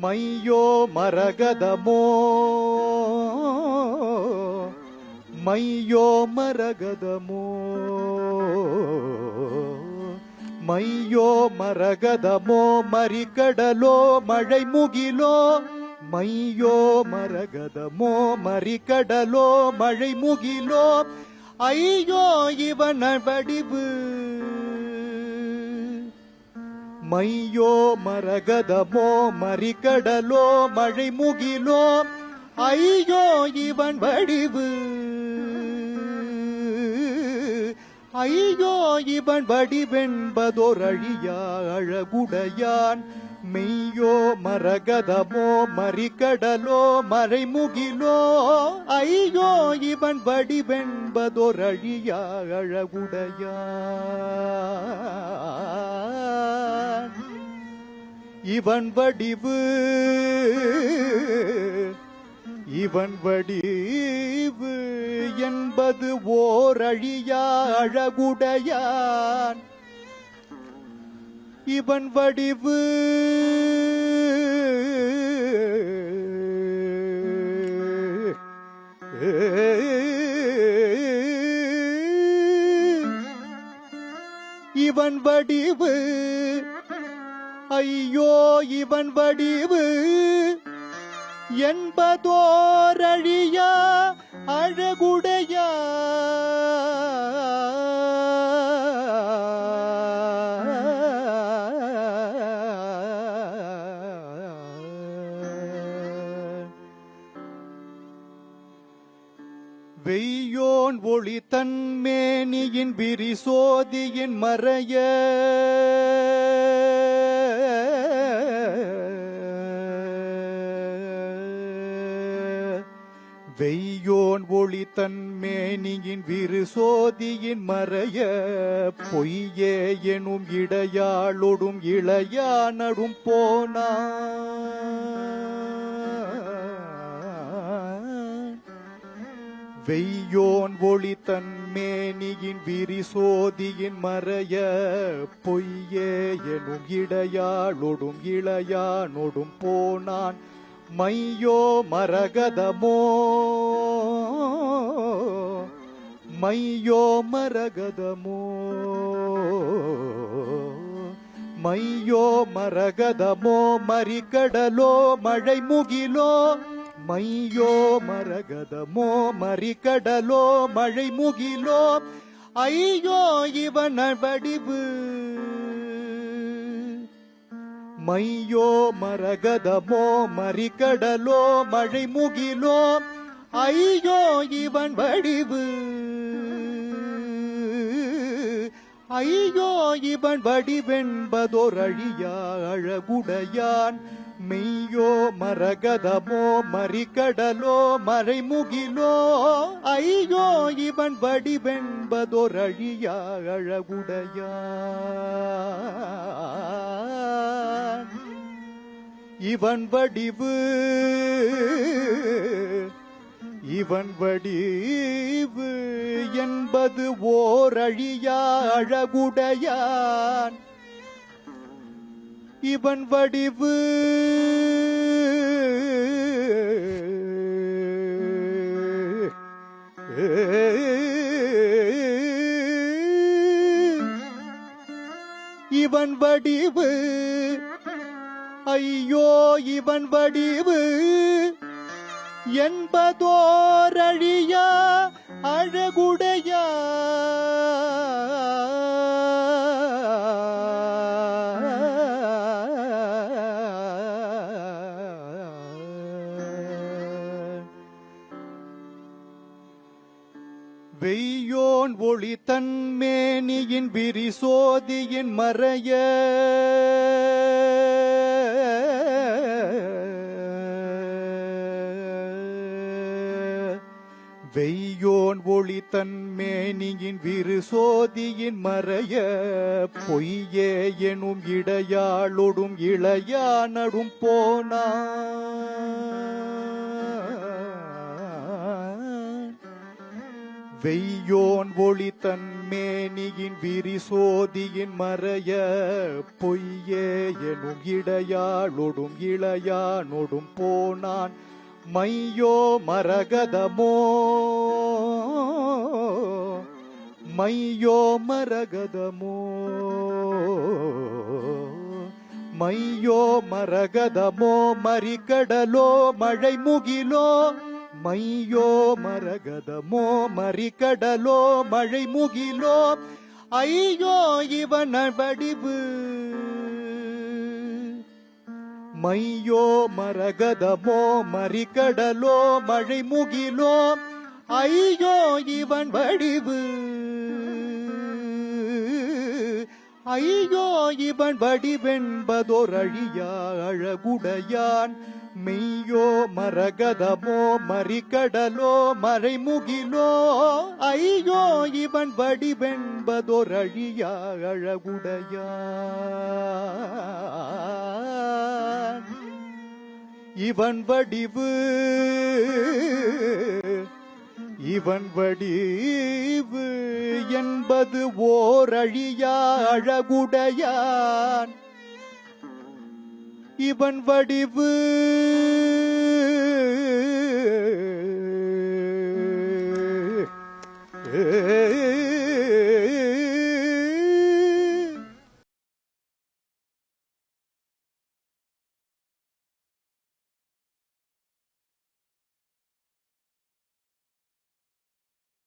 மையோ மரகதமோ மையோ மரகதமோ மையோ மரகதமோ மறிக்கடலோ மழை முகிலோ மையோ மரகதமோ மறிக்கடலோ மழை முகிலோ ஐயோ இவன் வடிவு மையோ மரகதமோ மறிக்கடலோ மழை முகிலோ ஐயோ இவன் வடிவு ஐயோ இவன் வடிவென்பதோரழியா அழகுடையான் மெய்யோ மரகதமோ மறிக்கடலோ மறைமுகிலோ ஐயோ இவன் வடிவென்பதோரழியா அழகுடையான் இவன் வடிவு இவன் வடிவு என்பது ஓரழியா அழகுடையான் இவன் வடிவு இவன் வடிவு ஐயோ இவன் வடிவு என்பதோரழியா அழகுடையா வெய்யோன் ஒளி தன்மேனியின் விரிசோதியின் மறைய வெய்யோன் ஒளி தன்மேனியின் விரிசோதியின் மறைய பொய்யே எனும் இடையாளொடும் இளையானடும் போனா வெய்யோன் ஒளி தன்மேனியின் விரிசோதியின் மறைய பொய்யே எனும் இடையாளொடும் இளையானொடும் போனான் மையோ மரகதமோ மையோ மரகதமோ மையோ மரகதமோ மறிக்கடலோ மழை முகிலோ மையோ மரகதமோ மறிக்கடலோ மழை முகிலோ ஐயோ இவன் வடிவு மையோ மரகதமோ மறிக்கடலோ மழை முகிலோ ஐயோ இவன் வடிவு ஐயோ இவன் வடிவென்பதோரழியா அழகுடையான் மெய்யோ மரகதமோ மறிக்கடலோ மறை முகிலோ ஐயோ இவன் வடிவென்பதோரழியா அழகுடையான் இவன் வடிவு இவன் வடிவு என்பது ஓரழியா அழகுடையான் இவன் வடிவு இவன் வடிவு ஐயோ இவன் வடிவு என்பதோரழியா அழகுடையா வெய்யோன் ஒளி தன்மேனியின் விரிசோதியின் மறைய வெய்யோன் ஒளி தன்மேனியின் விரிசோதியின் மறைய பொய்யே எனும் இடையாளொடும் இளையானடும் போனா வெய்யோன் ஒளி தன் மேனியின் விரிசோதியின் மறைய பொய்யே எனும் இடையாளொடும் இளையானொடும் போனான் மையோ மரகதமோ மையோ மரகதமோ மையோ மரகதமோ மறிகடலோ மழை முகிலோ மையோ மரகதமோ மறிகடலோ மழை முகிலோ ஐயோ இவன் வடிவு மையோ மரகதமோ மறிகடலோ மழை முகிலோ ஐயோ இவன் வடிவு ஐயோ இவன் வடிவென்பதோர் அழியா அழகுடையான் மெய்யோ மரகதமோ மறிகடலோ மறைமுகிலோ ஐயோ இவன் வடிவென்பதோர் அழியா அழகுடையான் இவன் வடிவு இவன் வடிவு என்பது ஓர் அழியா அழகுடையான் இவன் வடிவு ஏ